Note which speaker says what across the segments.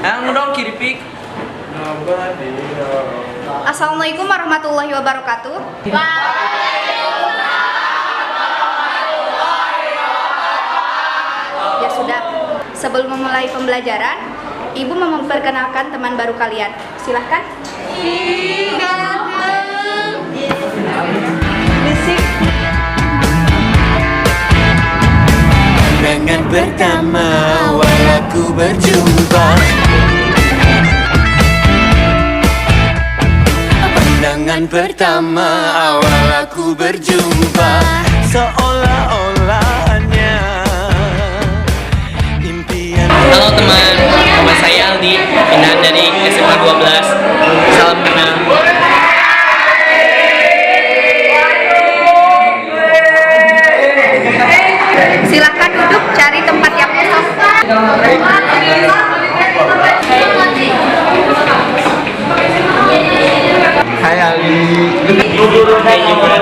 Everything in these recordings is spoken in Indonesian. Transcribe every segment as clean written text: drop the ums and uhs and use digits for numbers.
Speaker 1: Ang dong kiripik.
Speaker 2: Assalamualaikum warahmatullahi wabarakatuh. Ya sudah, sebelum memulai pembelajaran, Ibu mau memperkenalkan teman baru kalian. Silahkan.
Speaker 3: Pandangan pertama awal aku berjumpa. Pandangan pertama awal aku berjumpa, seolah-olah hanya impian.
Speaker 1: Halo teman, nama saya Aldi, pindahan dari SMA 12. Salam kenal.
Speaker 2: Silakan duduk, cari tempat yang kosong.
Speaker 4: Hai Ali.
Speaker 1: Hai juga.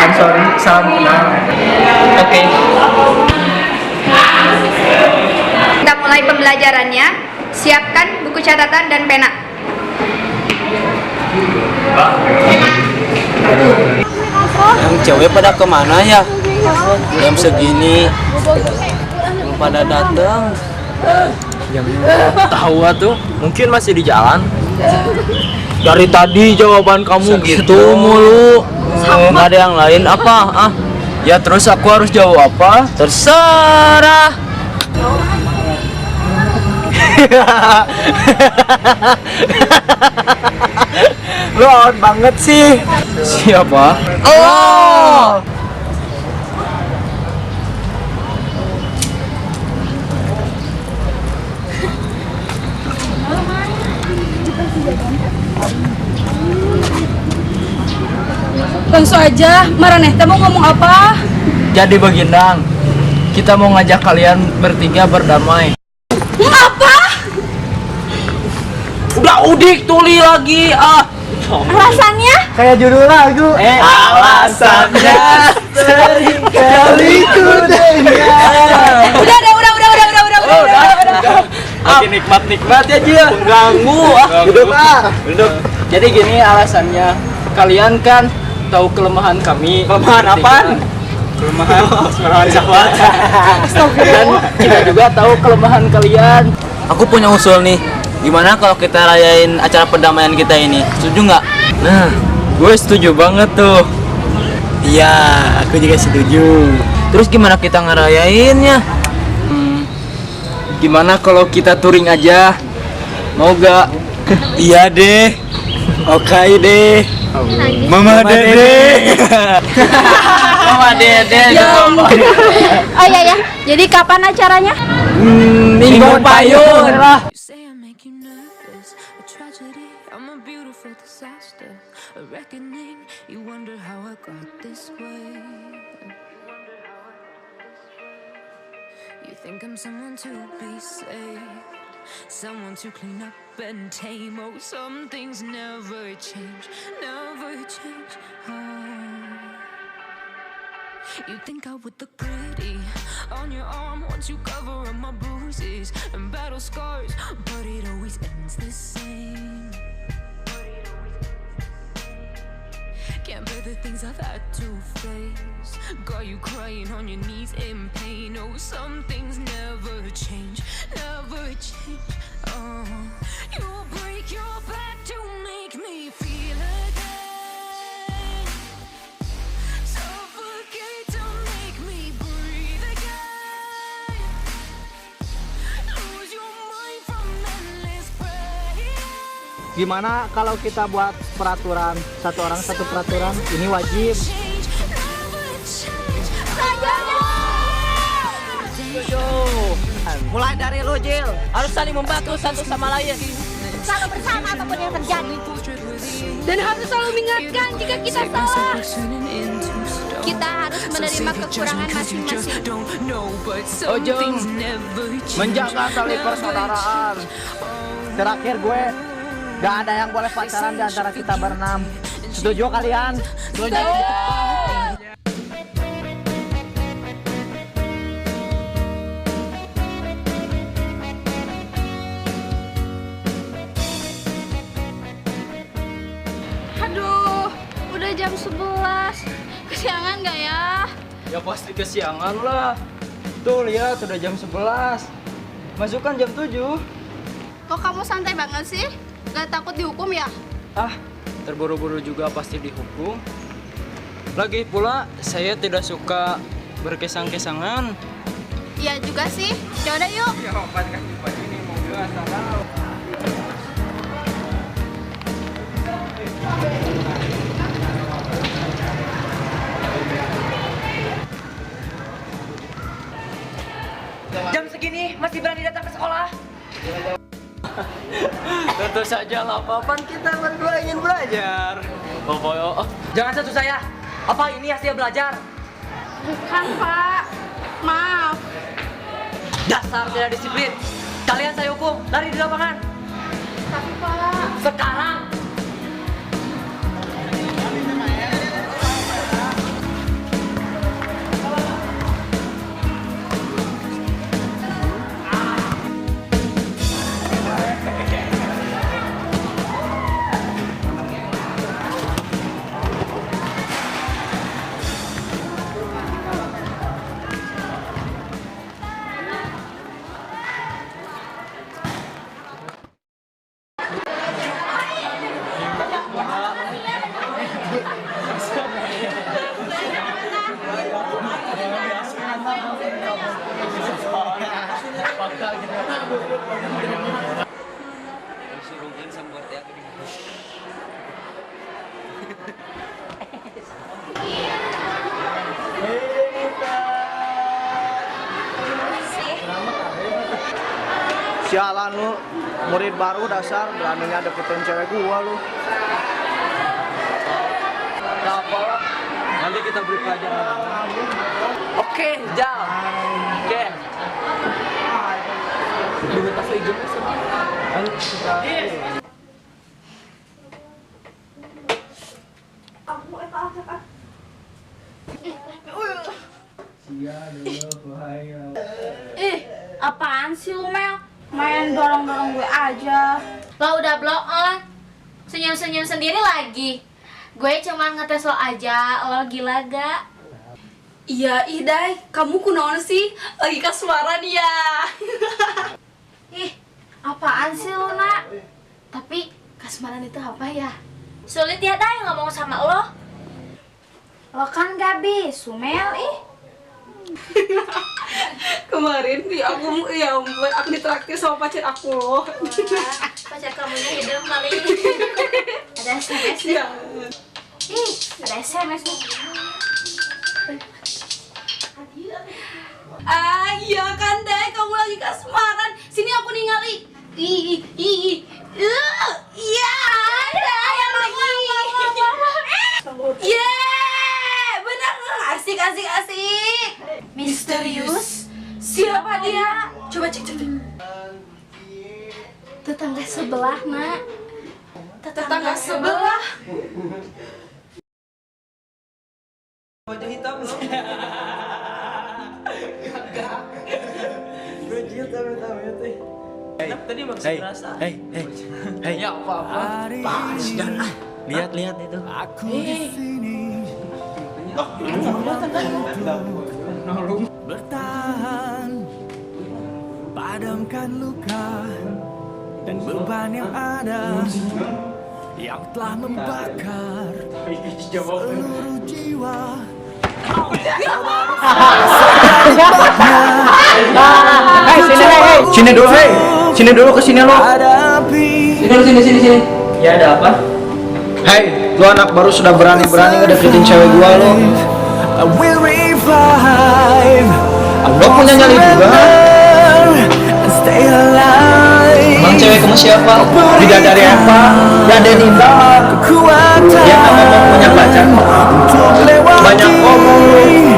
Speaker 4: I'm sorry, salam kenal.
Speaker 1: Oke.
Speaker 2: Kita mulai pembelajarannya. Siapkan buku catatan dan pena.
Speaker 3: Yang cewek pada kemana ya? Jam segini belum pada datang.
Speaker 4: Yang tahu tuh, mungkin masih di jalan. Dari tadi jawaban kamu gitu mulu. Nggak ada yang lain apa? Ya terus aku harus jawab apa? Terserah. Lo out banget sih. Siapa? Oh.
Speaker 5: Langsung aja, Maraneh mau ngomong apa?
Speaker 4: Jadi Bagindang, kita mau ngajak kalian bertiga berdamai.
Speaker 5: Apa?
Speaker 4: Udah udik tuli lagi
Speaker 5: Alasannya?
Speaker 4: kayak judul lagu. Alasannya sering kali ku dengar.
Speaker 5: Udah.
Speaker 4: Lagi nikmat ya Jil. Pengganggu. Duduk. Jadi gini alasannya, kalian kan tahu kelemahan kami. Kelemahan apaan? Kelemahan syahwat. Dan kita juga tahu kelemahan kalian.
Speaker 3: Aku punya usul nih. Gimana kalau kita rayain acara perdamaian kita ini? Setuju nggak?
Speaker 4: Nah, gue setuju banget tuh.
Speaker 3: Iya, aku juga setuju.
Speaker 4: Terus gimana kita ngerayainnya? Gimana kalau kita touring aja? Mau gak?
Speaker 3: Iya deh. Oke deh. Mama Dede.
Speaker 4: Mama Dede.
Speaker 5: Oh ya. Jadi kapan acaranya?
Speaker 4: Minggu payung.
Speaker 6: You say I make you nervous, a tragedy, I'm a beautiful disaster, a reckoning, you wonder how I got this way. You think I'm someone to be saved, someone to clean up and tame. Oh, some things never change, You think I would look pretty on your arm once you cover up my bruises and battle scars, but it always ends the same. Can't bear the things I've had to face. Got you crying on your knees in pain. Oh, some things never change. Oh, you'll break your back to make me feel again. Suffocate to make me breathe again. Lose your mind from endless pain.
Speaker 4: Gimana kalau kita buat peraturan, satu orang satu peraturan? Ini wajib.
Speaker 1: Mulai dari lo, Jil. Harus saling membantu satu sama lain.
Speaker 5: Selalu bersama apapun yang terjadi. Dan harus selalu mengingatkan jika kita salah. Kita harus menerima kekurangan masing-masing.
Speaker 4: Ojo, menjaga tali persaudaraan. Terakhir gue, gak ada yang boleh pacaran di antara kita berenam. Setuju kalian?
Speaker 5: Aduh, udah jam 11. Kesiangan nggak ya?
Speaker 4: Ya pasti kesiangan lah. Tuh lihat udah jam 11. Masukkan jam 7.
Speaker 2: Kok kamu santai banget sih? Gak takut dihukum ya?
Speaker 4: Ah, terburu-buru juga pasti dihukum. Lagi pula saya tidak suka berkesang-kesangan.
Speaker 2: Iya juga sih. Yaudah yuk.
Speaker 4: Ya, ini mobil asal.
Speaker 7: Jam segini masih berani datang ke sekolah?
Speaker 4: Tentu saja lah, papan kita berdua ingin belajar. Oh,
Speaker 7: Jangan sentuh saya. Apa ini hasil belajar?
Speaker 2: Bukan, Pak. Maaf.
Speaker 7: Dasar tidak disiplin. Kalian saya hukum, lari di lapangan.
Speaker 2: Tapi, Pak.
Speaker 7: Sekarang.
Speaker 8: Sialan lu, murid baru dasar, beraninya deketin cewek gua lu.
Speaker 4: Gak apa lah. Nanti kita beri pelajaran.
Speaker 7: Oke, jam. Oke. Dulu tas hijau.
Speaker 2: Apaan sih lu, Mel? Main dorong-dorong gue aja.
Speaker 5: Lo udah blow on. Senyum-senyum sendiri lagi. Gue cuman ngetes lo aja. Lo gila gak?
Speaker 2: Iya, Idai. Kamu kunaon sih? Lagi kasmaran ya.
Speaker 5: Ih, apaan sih lo, Nak? Tapi kasmaran itu apa ya? Sulit ya, Day, ngomong sama lo. Lo kan gak bisa, Mel, ih.
Speaker 2: Kemarin aku ditraktir sama pacar aku loh.
Speaker 5: Pacar kamunya hidup kali. Ada SMS nih. Ih, ada SMS nih.
Speaker 2: Ah iya kan deh, kamu lagi kasmaran. Sini aku ningali. Iya ada yang lagi. Yeay, benar asik.
Speaker 5: Misterius.
Speaker 2: Siapa dia? Coba cek.
Speaker 5: Tetangga sebelah, Nak.
Speaker 2: Tetangga sebelah.
Speaker 4: Wajah hitam loh. Rujit tapi teh. Tadi maksud rasa.
Speaker 3: Hei.
Speaker 4: Ya apa-apa.
Speaker 3: Lihat itu.
Speaker 9: Bertahan, padamkan luka dan beban yang ada yang telah membakar seluruh jiwa.
Speaker 8: Sini dulu kesini lo.
Speaker 9: Sini.
Speaker 4: Ya ada apa?
Speaker 8: Hei, lu anak baru sudah berani-berani ngedeketin cewek gua lo.
Speaker 9: I will revive.
Speaker 8: Lo punya nyali juga?
Speaker 9: Stay alive.
Speaker 8: Emang cewek kamu siapa? Bidadari apa? Raden Indah. Dia nggak ngomong punya pacar. Banyak ngomong lu.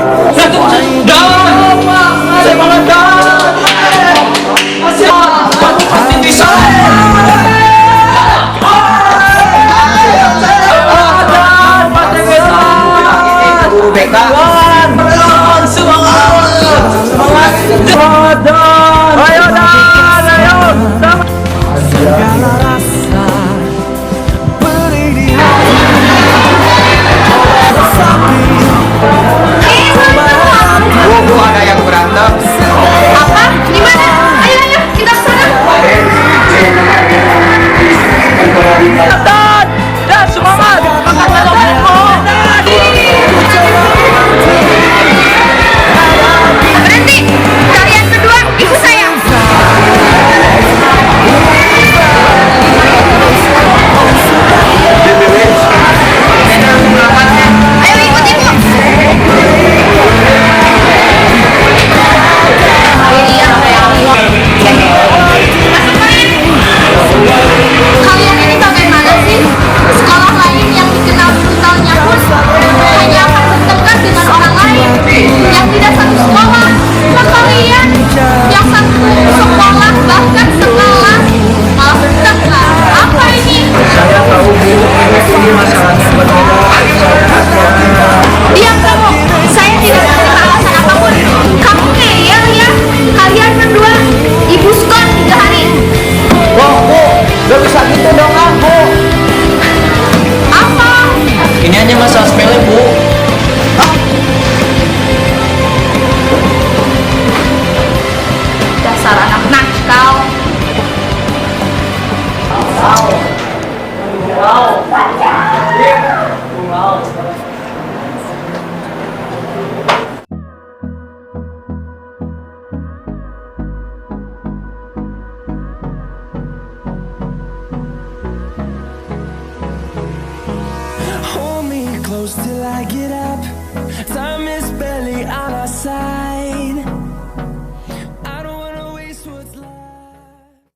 Speaker 8: Saya malah pasti bisa.
Speaker 9: close till I get up. Time is